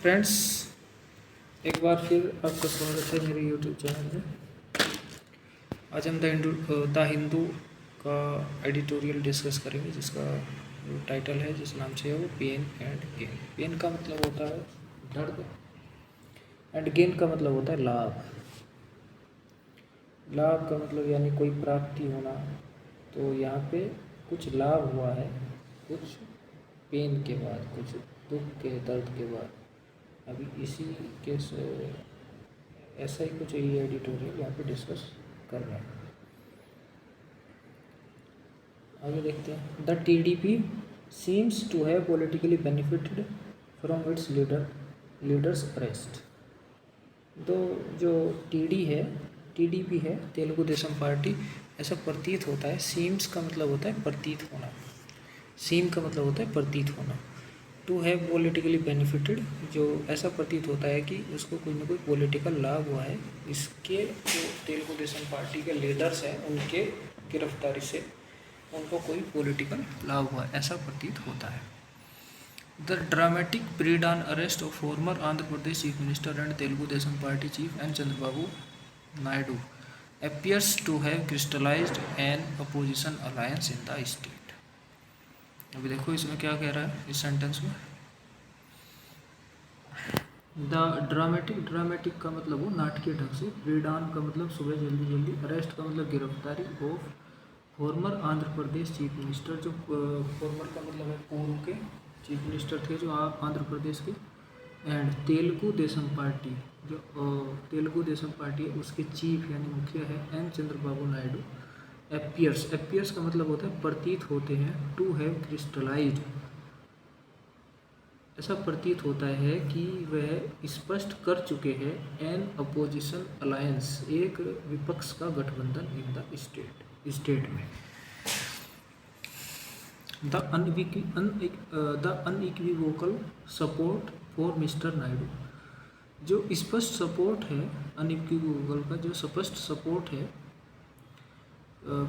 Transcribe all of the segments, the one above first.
Friends, एक बार फिर आपका स्वागत है मेरे यूट्यूब चैनल में। आज हम द हिंदू का एडिटोरियल डिस्कस करेंगे, जिसका जो टाइटल है, जिस नाम से है वो पेन एंड गेन। पेन का मतलब होता है दर्द एंड गेन का मतलब होता है लाभ। लाभ का मतलब यानी कोई प्राप्ति होना। तो यहाँ पे कुछ लाभ हुआ है, कुछ पेन के बाद, कुछ दुख के दर्द के बाद। अभी इसी के ऐसा ही कुछ ये एडिटोरियल यहाँ पे डिस्कस कर रहे हैं। आगे देखते हैं। The TDP seems to have politically benefited from its leader's arrest. तो जो टीडीपी है, तेलुगु देशम पार्टी, ऐसा प्रतीत होता है। सीम्स का मतलब होता है प्रतीत होना। सीम का मतलब होता है प्रतीत होना। टू हैव पॉलिटिकली बेनिफिटेड, जो ऐसा प्रतीत होता है कि उसको कोई ना कोई पॉलिटिकल लाभ हुआ है। इसके जो तेलुगु देशम पार्टी के लीडर्स हैं, उनके गिरफ्तारी से उनको कोई पॉलिटिकल लाभ हुआ है, ऐसा प्रतीत होता है। The dramatic predawn arrest of former Andhra Pradesh chief minister and Telugu Desam party chief N Chandrababu Naidu appears to have crystallized an opposition alliance in the state। अभी देखो इसमें क्या कह रहा है इस सेंटेंस में। द ड्रामेटिक का मतलब वो नाटकीय ढंग से, प्री-डान का मतलब सुबह जल्दी जल्दी, अरेस्ट का मतलब गिरफ्तारी, of former Andhra Pradesh chief minister, जो फॉर्मर का मतलब है पूर्व के चीफ मिनिस्टर थे जो आंध्र प्रदेश के, एंड तेलुगु देशम पार्टी, जो तेलुगु देशम पार्टी है उसके चीफ यानी मुखिया है एन चंद्रबाबू नायडू। एपियर्स का मतलब होता है प्रतीत होते हैं। टू हैव क्रिस्टलाइज्ड, ऐसा प्रतीत होता है कि वह स्पष्ट कर चुके हैं एन अपोजिशन अलायंस, एक विपक्ष का गठबंधन इन द स्टेट में। The unequivocal support for mister Naidu, जो स्पष्ट सपोर्ट है, अनइक्विवोकल का जो स्पष्ट सपोर्ट है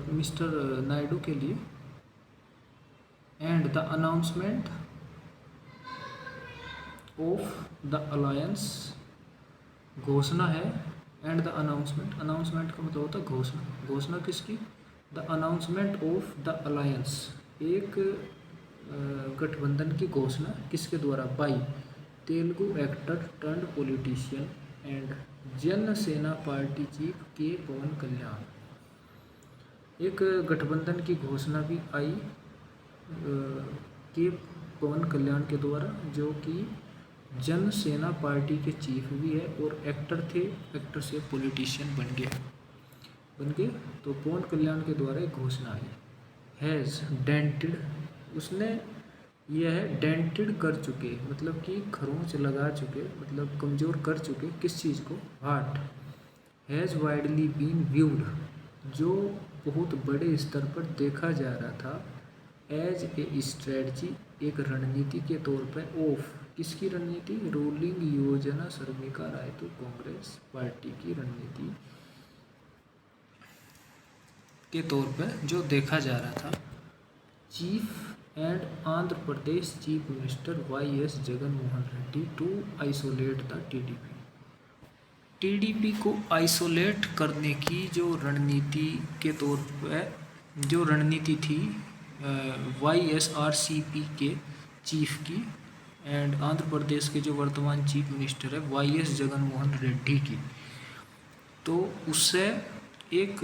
मिस्टर नायडू के लिए। And the announcement of the alliance, घोषणा है। एंड द अनाउंसमेंट का मतलब होता है घोषणा किसकी? The announcement of the alliance, एक गठबंधन की घोषणा किसके द्वारा? By Telugu actor turned politician and जन सेना पार्टी चीफ के पवन कल्याण। एक गठबंधन की घोषणा भी आई के पवन कल्याण के द्वारा, जो कि जन सेना पार्टी के चीफ भी है और एक्टर थे, एक्टर से पॉलिटिशियन बन गए। तो पवन कल्याण के द्वारा एक घोषणा आई। हैज़ डेंटेड, उसने यह है डेंटेड कर चुके, मतलब कि खरोंच लगा चुके, मतलब कमज़ोर कर चुके किस चीज़ को? Heart. Has widely been viewed, जो बहुत बड़े स्तर पर देखा जा रहा था। एज ए स्ट्रेटजी, एक रणनीति के तौर पर। ऑफ, किसकी रणनीति? रूलिंग योजना शर्मिका रायतू कांग्रेस पार्टी की रणनीति के तौर पर जो देखा जा रहा था। Chief and Andhra Pradesh chief minister Y S. Jagan Mohan Reddy to isolate the TDP को आइसोलेट करने की जो रणनीति के तौर पर जो रणनीति थी YSRCP के चीफ की, एंड आंध्र प्रदेश के जो वर्तमान चीफ मिनिस्टर है वाई.एस. जगन मोहन रेड्डी की, तो उससे एक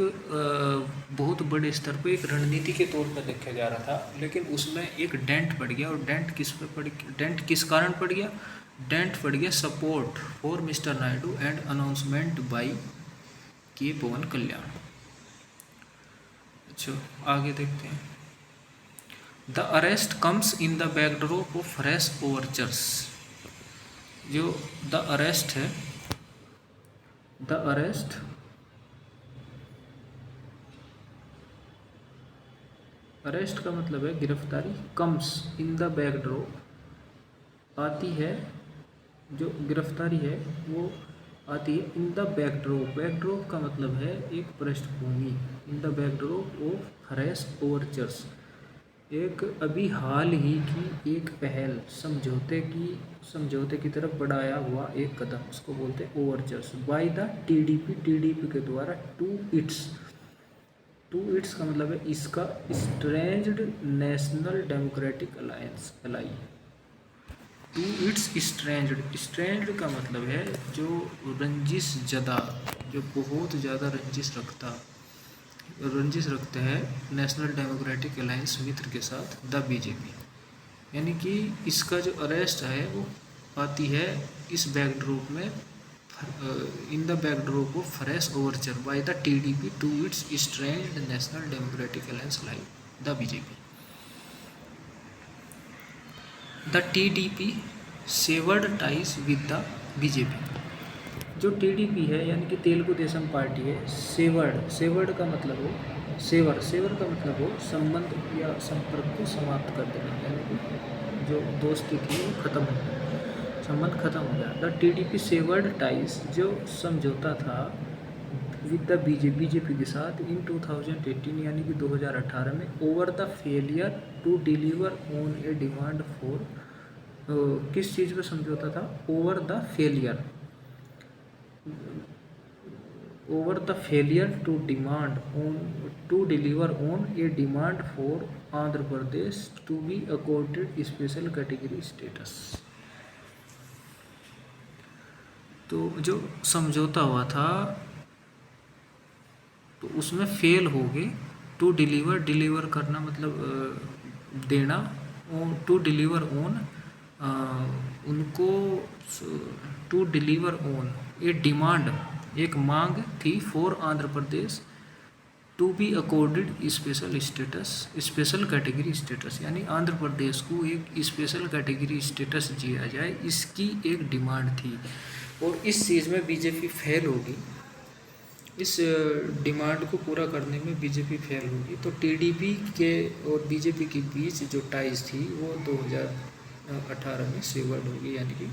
बहुत बड़े स्तर पर एक रणनीति के तौर पर देखा जा रहा था। लेकिन उसमें एक डेंट पड़ गया, और डेंट किस कारण पड़ गया? डेंट पड़ गया support for mister Naidu and announcement by K Pawan Kalyan. अच्छा, आगे देखते हैं। The arrest comes in the backdrop of fresh overtures, जो द अरेस्ट है, द अरेस्ट का मतलब है गिरफ्तारी। कम्स इन द बैकड्रॉप, आती है, जो गिरफ्तारी है वो आती है इन द बैकड्रॉप का मतलब है एक पृष्ठभूमि। In the backdrop of fresh overtures, एक अभी हाल ही की एक पहल, समझौते की समझौते की तरफ बढ़ाया हुआ एक कदम, उसको बोलते हैं overtures by the TDP, TDP के द्वारा टू इट्स का मतलब है इसका estranged National Democratic Alliance, ally. To its estranged का मतलब है जो रंजिश जदा, जो बहुत ज़्यादा रंजिश रखते हैं नेशनल डेमोक्रेटिक अलायंस मित्र के साथ द बीजेपी। यानी कि इसका जो अरेस्ट है वो आती है इस बैकड्रॉप में, in the backdrop of fresh overture by the TDP to its estranged National Democratic Alliance like the BJP. The TDP severed ties with the BJP. जो टीडीपी है यानी कि तेलुगु देशम पार्टी है, सेवर्ड का मतलब हो सेवर का मतलब हो संबंध या संपर्क को समाप्त कर देना, यानी कि जो दोस्ती थी वो खत्म हो गया, संबंध खत्म हो गया। द टीडीपी सेवर्ड टाइज, जो समझौता था विद द बीजेपी के साथ इन 2018 यानी कि 2018 में, over the failure to deliver on a demand for, किस चीज़ पर समझौता था? Over the failure to deliver on a demand for Andhra Pradesh to be accorded special category status. तो जो समझौता हुआ था तो उसमें फेल हो गए। टू डिलीवर करना मतलब देना, टू डिलीवर ऑन उनको, to deliver on a demand, एक मांग थी for Andhra Pradesh to be accorded special category status, यानी आंध्र प्रदेश को एक स्पेशल कैटेगरी स्टेटस दिया जाए, इसकी एक डिमांड थी। और इस चीज़ में बीजेपी फेल होगी, इस डिमांड को पूरा करने में बीजेपी फेल होगी। तो टीडीपी के और बीजेपी के बीच जो टाइज थी वो 2018 में सेवर्ड होगी, यानी कि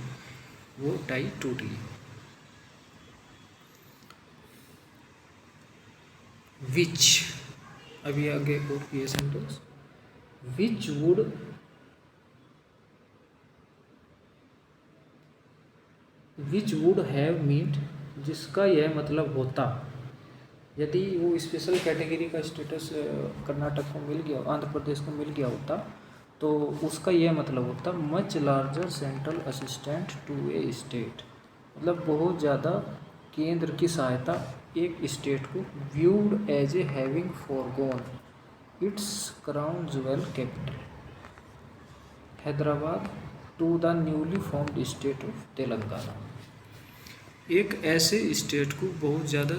वो टाई टूट गई। विच, अभी आगे और ये sentence, which would have meant, जिसका यह मतलब होता, यदि वो स्पेशल कैटेगरी का स्टेटस कर्नाटक को मिल गया, आंध्र प्रदेश को मिल गया होता, तो उसका यह मतलब होता much larger central assistant to a state, मतलब बहुत ज़्यादा केंद्र की सहायता एक स्टेट को, viewed as a having forgone its crown jewel capital Hyderabad to the newly formed state of Telangana. एक ऐसे स्टेट को बहुत ज़्यादा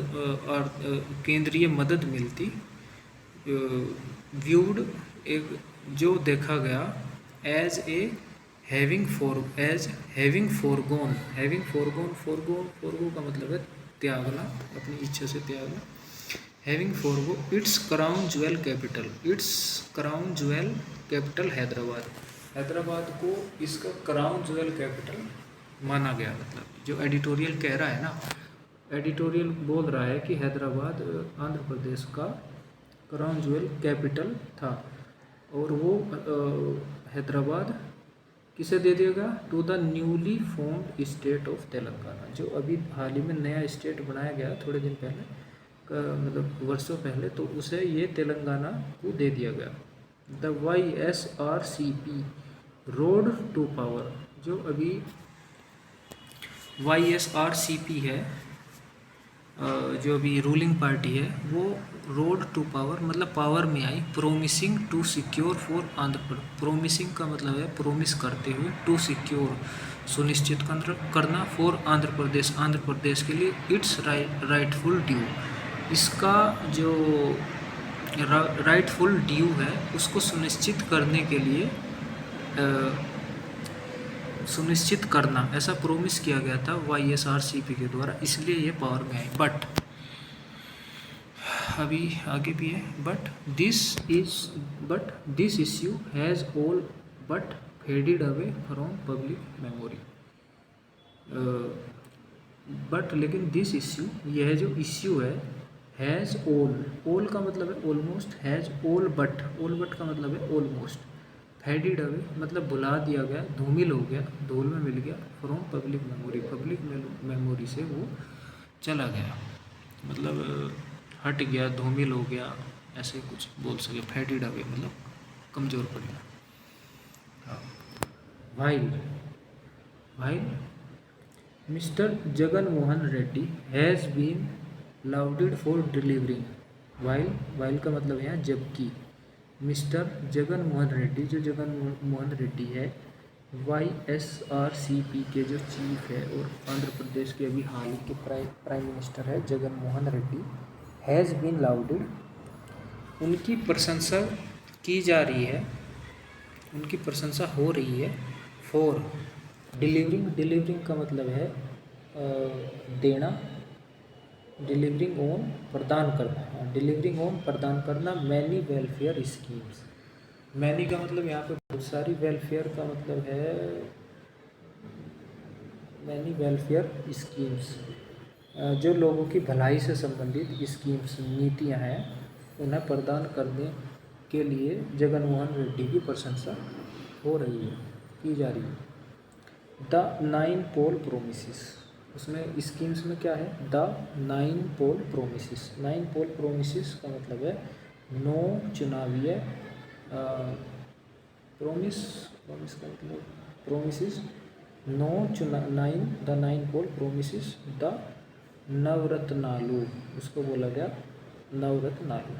केंद्रीय मदद मिलती, व्यूड एक जो देखा गया, एज ए हैविंग फॉरगोन का मतलब है त्यागना, अपनी इच्छा से त्यागना। Having forgo it's crown jewel capital Hyderabad को इसका क्राउन ज्वेल कैपिटल माना गया। मतलब जो एडिटोरियल कह रहा है ना, एडिटोरियल बोल रहा है कि हैदराबाद आंध्र प्रदेश का क्राउन ज्वेल कैपिटल था, और वो हैदराबाद किसे दे देगा? To the newly formed state of Telangana, जो अभी हाल ही में नया स्टेट बनाया गया थोड़े दिन पहले, मतलब वर्षों पहले, तो उसे ये तेलंगाना को दे दिया गया। The YSRCP rode to power, जो अभी YSRCP है, जो अभी रूलिंग पार्टी है, वो रोड टू पावर मतलब पावर में आई, promising to secure for Andhra Pradesh, promising का मतलब है प्रोमिस करते हुए, टू सिक्योर सुनिश्चित करना, फॉर आंध्र प्रदेश के लिए इट्स राइटफुल ड्यू, इसका जो राइटफुल ड्यू है उसको सुनिश्चित करने के लिए, सुनिश्चित करना, ऐसा प्रोमिस किया गया था YSRCP के द्वारा, इसलिए ये पावर में आई। बट अभी आगे भी है, but this issue has all but faded away from public memory. But लेकिन दिस इश्यू, यह जो इश्यू है, हैज़ ऑल का मतलब है ऑलमोस्ट, हैज़ ऑल बट का मतलब है ऑलमोस्ट, फेडिड अवे मतलब भुला दिया गया, धूमिल हो गया, धूल में मिल गया, from public memory, public memory से वो चला गया, मतलब हट गया, धूमिल हो गया, ऐसे कुछ बोल सके। फेडिड अवे मतलब कमज़ोर पड़ गया। हाँ। While mister Jagan Mohan Reddy has been lauded for delivering, while का मतलब यहाँ जबकि, मिस्टर जगन मोहन रेड्डी, जो जगन मोहन रेड्डी है YSRCP के जो चीफ है और आंध्र प्रदेश के अभी हाल ही के प्राइम मिनिस्टर है जगन मोहन रेड्डी, हैज़ बीन लाउडेड, उनकी प्रशंसा की जा रही है, उनकी प्रशंसा हो रही है, फॉर डिलीवरिंग का मतलब है देना, डिलीवरिंग ऑन प्रदान करना, डिलीवरिंग ऑन प्रदान करना मैनी वेलफेयर स्कीम्स। मैनी का मतलब यहाँ पे बहुत सारी, वेलफेयर का मतलब है मैनी वेलफेयर स्कीम्स, जो लोगों की भलाई से संबंधित स्कीम्स नीतियाँ हैं उन्हें प्रदान करने के लिए जगन मोहन रेड्डी की प्रशंसा हो रही है, की जा रही है। द 9 पोल प्रोमिसेस, उसमें स्कीम्स में क्या है, the 9 poll promises. 9 poll promises का मतलब है 9 चुनावीय प्रोमिस का मतलब promises, 9 poll promises, the Navaratnalu, उसको बोला गया Navaratnalu.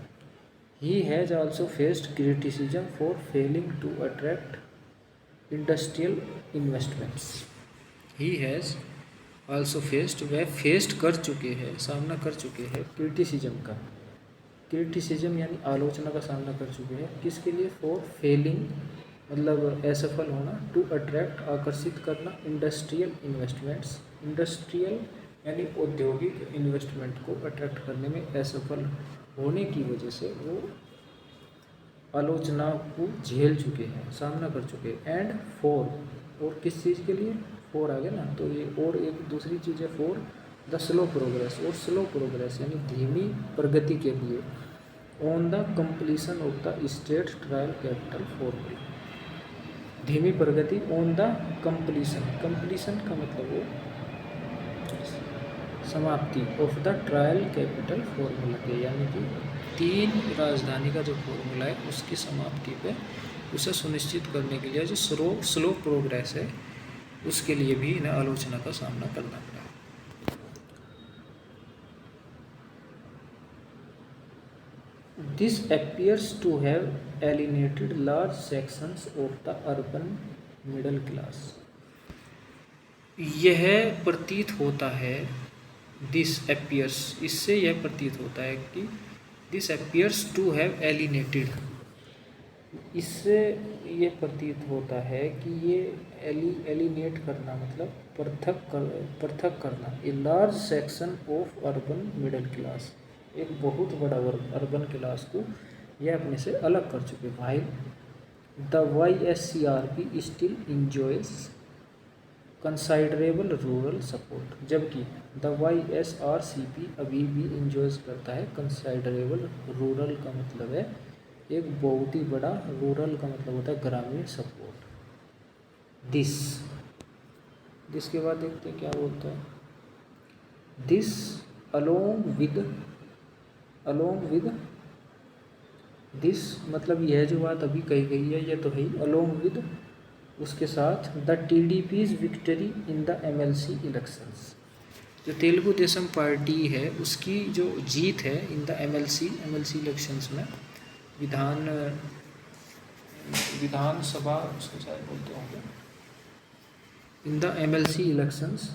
He has also faced criticism for failing to attract industrial investments. He has also faced, वह फेस्ड कर चुके हैं, सामना कर चुके हैं क्रिटिसिज्म का, क्रिटिसिज्म यानी आलोचना का सामना कर चुके हैं, किसके लिए, फॉर फेलिंग मतलब असफल होना, टू अट्रैक्ट आकर्षित करना, इंडस्ट्रियल इन्वेस्टमेंट्स, इंडस्ट्रियल यानी औद्योगिक इन्वेस्टमेंट को अट्रैक्ट करने में असफल होने की वजह से वो आलोचना को झेल चुके हैं, सामना कर चुके हैं। एंड फॉर, और किस चीज़ के लिए, फॉर आ गया ना, तो ये और एक दूसरी चीज़ है फॉर द स्लो प्रोग्रेस, और स्लो प्रोग्रेस यानी धीमी प्रगति के लिए, on the completion of the state trial capital formula, धीमी प्रगति ऑन द कंप्लीशन का मतलब वो समाप्ति, of the trial capital formula के, यानी कि 3 राजधानी का जो फॉर्मूला है उसकी समाप्ति पे उसे सुनिश्चित करने के लिए जो स्लो प्रोग्रेस है उसके लिए भी इन्हें आलोचना का सामना करना पड़ा। This appears to have alienated large sections of the urban middle class। यह प्रतीत होता है, दिस appears, इससे यह प्रतीत होता है कि this appears to have alienated, इससे ये प्रतीत होता है कि ये एलिनेट करना मतलब पृथक करना, a large section of urban middle class, एक बहुत बड़ा वर्ग अर्बन क्लास को यह अपने से अलग कर चुके। भाई the YSCRP still enjoys considerable rural support, जबकि द YSRCP अभी भी इंजॉयज करता है कंसाइडरेबल, रूरल का मतलब है एक बहुत ही बड़ा, रूरल का मतलब होता है ग्रामीण सपोर्ट। दिस के बाद देखते हैं क्या बोलता है, दिस अलोंग विद दिस मतलब यह जो बात अभी कही गई है ये तो है ही, अलोंग विद उसके साथ the TDP's victory in the MLC elections, जो तेलुगु देशम पार्टी है उसकी जो जीत है इन द MLC इलेक्शंस में, विधानसभा उसको शायद बोलते होंगे, in the MLC elections,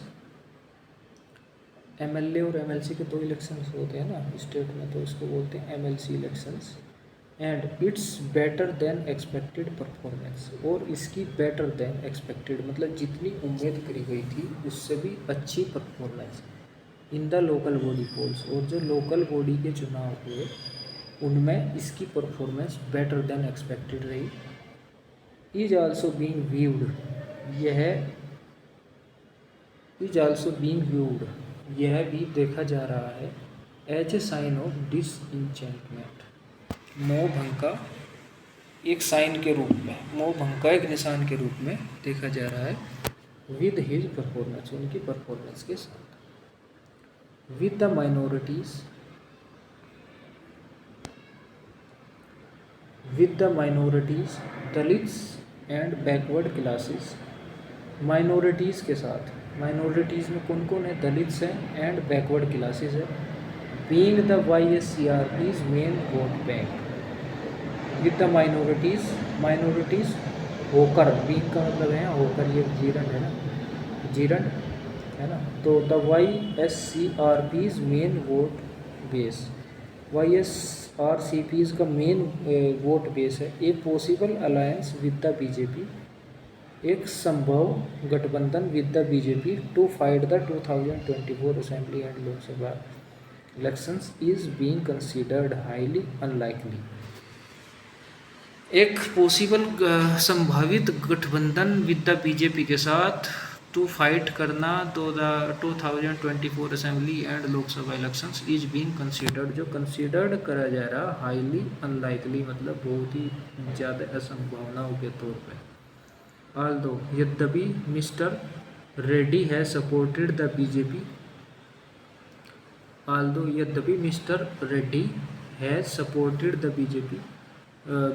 MLA और MLC के 2 इलेक्शंस होते हैं ना स्टेट में, तो इसको बोलते हैं MLC elections. And it's better than expected performance, और इसकी बेटर देन एक्सपेक्टेड मतलब जितनी उम्मीद करी गई थी उससे भी अच्छी performance in the local body polls, और जो लोकल बॉडी के चुनाव हुए उनमें इसकी परफॉर्मेंस बेटर देन एक्सपेक्टेड रही। इज आल्सो बीइंग व्यूड, यह भी देखा जा रहा है as a sign of disenchantment, मोह भंग का एक साइन के रूप में, मोह भंग का एक निशान के रूप में देखा जा रहा है विद हिज परफॉर्मेंस, उनकी परफॉर्मेंस के साथ। With the minorities, with the minorities, Dalits and backward classes, minorities के साथ, माइनॉरिटीज़ में कौन कौन है, दलित्स हैं एंड बैकवर्ड क्लासेस है। Being the YSCRP's main vote bank, with the minorities, minorities होकर, बीइंग का मतलब है होकर, ये जीरन है ना, जीरन है ना, तो the YSCRP's main vote base, YSRCP's का मेन वोट बेस है। A possible alliance with the BJP, एक संभव गठबंधन with the BJP to fight the 2024 assembly and Lok Sabha elections is being considered highly unlikely. एक पॉसिबल संभावित गठबंधन विद द BJP के साथ टू फाइट करना तो the 2024 assembly and Lok Sabha elections is being considered, जो कंसीडर्ड करा जा रहा हाईली अनलाइकली, मतलब बहुत ही ज़्यादा असंभावनाओं के तौर पे। Although, यद्यपि mister Reddy has supported the BJP, although यद्यपि mister Reddy has supported the BJP,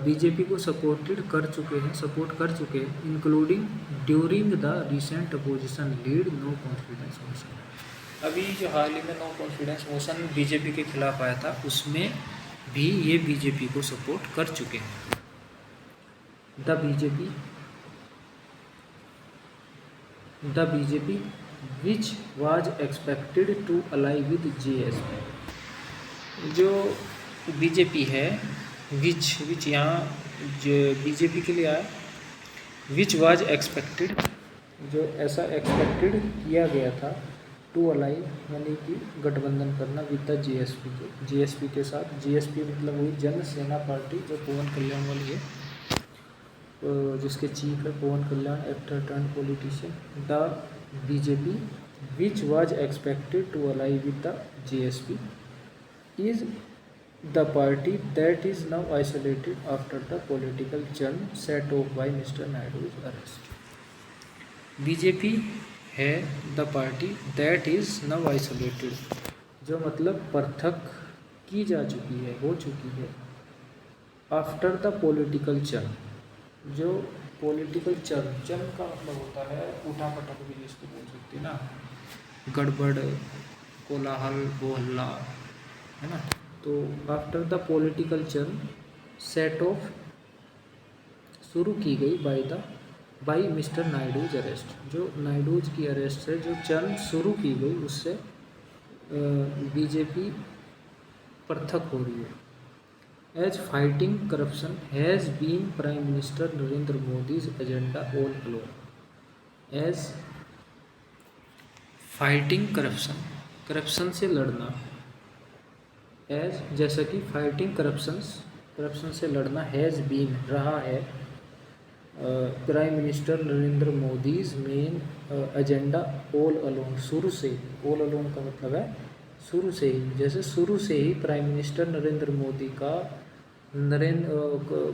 BJP को सपोर्टेड कर चुके हैं, सपोर्ट कर चुके हैं, including during the recent opposition led no confidence motion. अभी जो हाल ही में नो कॉन्फिडेंस मोशन BJP के खिलाफ आया था, उसमें भी ये BJP को सपोर्ट कर चुके हैं। The BJP which was expected to ally with JSP, जो BJP है, which यहाँ जो BJP के लिए आया, which was expected, जो ऐसा एक्सपेक्टेड किया गया था, टू अलाई यानी कि गठबंधन करना विद द JSP के साथ। JSP मतलब वही जन सेना पार्टी जो पवन कल्याण वाली है, जिसके चीफ है Pawan Kalyan, actor turn politician. The BJP which was expected to ally with the JSP is the party that is now isolated after the political churn set off by mister Naidu's arrest. BJP है the party that is now isolated, जो मतलब पृथक की जा चुकी है, हो चुकी है, आफ्टर द पॉलिटिकल चर्न, जो पॉलिटिकल चर्न का मतलब होता है उठा पटक भी जिसको बोल सकते हैं ना, गड़बड़, कोलाहल, बोहल्ला, है ना। तो after the political churn set of, शुरू की गई बाय मिस्टर नायडूज अरेस्ट, जो नायडूज की अरेस्ट से जो चर्न शुरू की गई, उससे BJP पृथक हो रही है। As fighting corruption has been Prime Minister Narendra Modi's agenda all along. As fighting corruption, corruption से लड़ना, as जैसा कि फाइटिंग करप्शन से लड़ना हैज़ बीन रहा है prime minister Narendra Modi's main agenda all along, शुरू से, ऑल अलोंग का मतलब है शुरू से ही, जैसे शुरू से ही प्राइम मिनिस्टर नरेंद्र मोदी का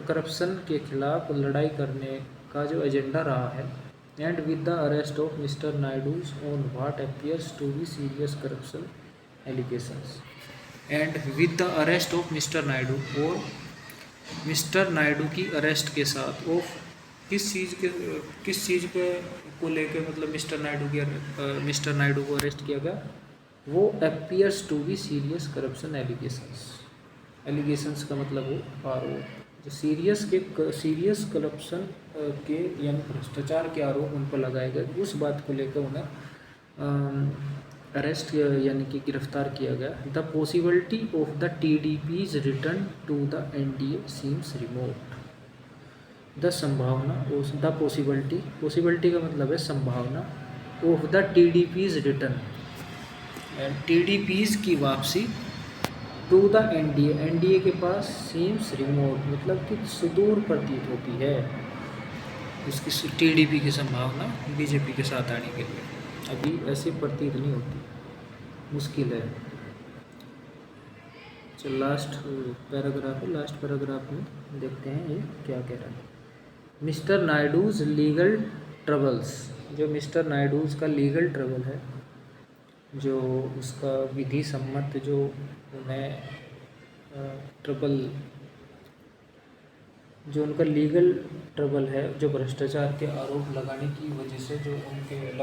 करप्शन के खिलाफ लड़ाई करने का जो एजेंडा रहा है। And with the arrest of mister Naidu's on what appears to be serious corruption allegations, and with the arrest of mister Naidu, और मिस्टर नायडू की अरेस्ट के साथ ऑफ किस चीज़ को लेकर, मतलब मिस्टर नायडू को अरेस्ट किया गया, वो appears to be serious corruption allegations का मतलब वो आरोप, जो सीरियस करप्शन के यानी भ्रष्टाचार के आरोप उन पर लगाए गए, उस बात को लेकर उन्हें अरेस्ट यानी कि गिरफ्तार किया गया। The possibility of the TDP's return to the NDA seems remote, the संभावना, द पॉसिबिलिटी का मतलब है संभावना, of the TDP's return, TDP's की वापसी, टू द NDA के पास, सीम्स रिमोट मतलब कि सुदूर प्रतीत होती है, इसकी TDP की संभावना BJP के साथ आने के लिए अभी ऐसी प्रतीत नहीं होती, मुश्किल है। लास्ट पैराग्राफ है, लास्ट पैराग्राफ में देखते हैं ये क्या कह रहा है। मिस्टर नायडूज लीगल ट्रबल्स, जो मिस्टर नायडूज का लीगल ट्रबल है, जो उसका विधि सम्मत जो उन्हें ट्रबल, जो उनका लीगल ट्रबल है, जो भ्रष्टाचार के आरोप लगाने की वजह से, जो उन्हें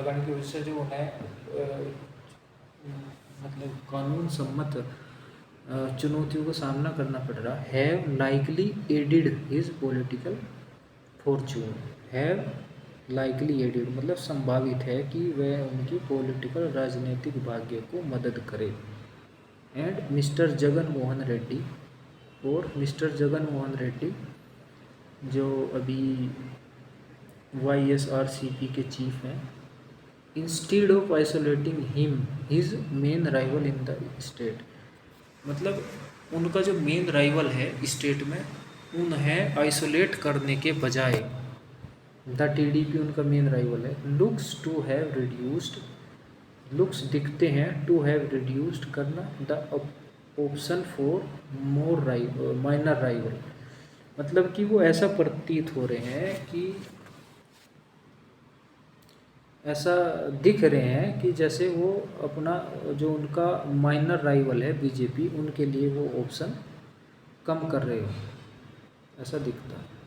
मतलब कानून सम्मत चुनौतियों का सामना करना पड़ रहा है, likely added his political Fortune. Have likely added मतलब संभावित है कि वह उनकी पॉलिटिकल राजनीतिक भाग्य को मदद करे। एंड मिस्टर जगन मोहन रेड्डी, और मिस्टर जगन मोहन रेड्डी जो अभी YSRCP के चीफ हैं, instead of isolating him his main rival in the state, मतलब उनका जो मेन राइवल है स्टेट में, उन्हें आइसोलेट करने के बजाय, द TDP उनका मेन राइवल है, looks to have reduced, looks दिखते हैं, टू हैव रिड्यूस्ड करना, the option for more minor rival, मतलब कि वो ऐसा प्रतीत हो रहे हैं कि ऐसा दिख रहे हैं कि जैसे वो अपना जो उनका माइनर राइवल है बीजेपी, उनके लिए वो ऑप्शन कम कर रहे हो, ऐसा दिखता है।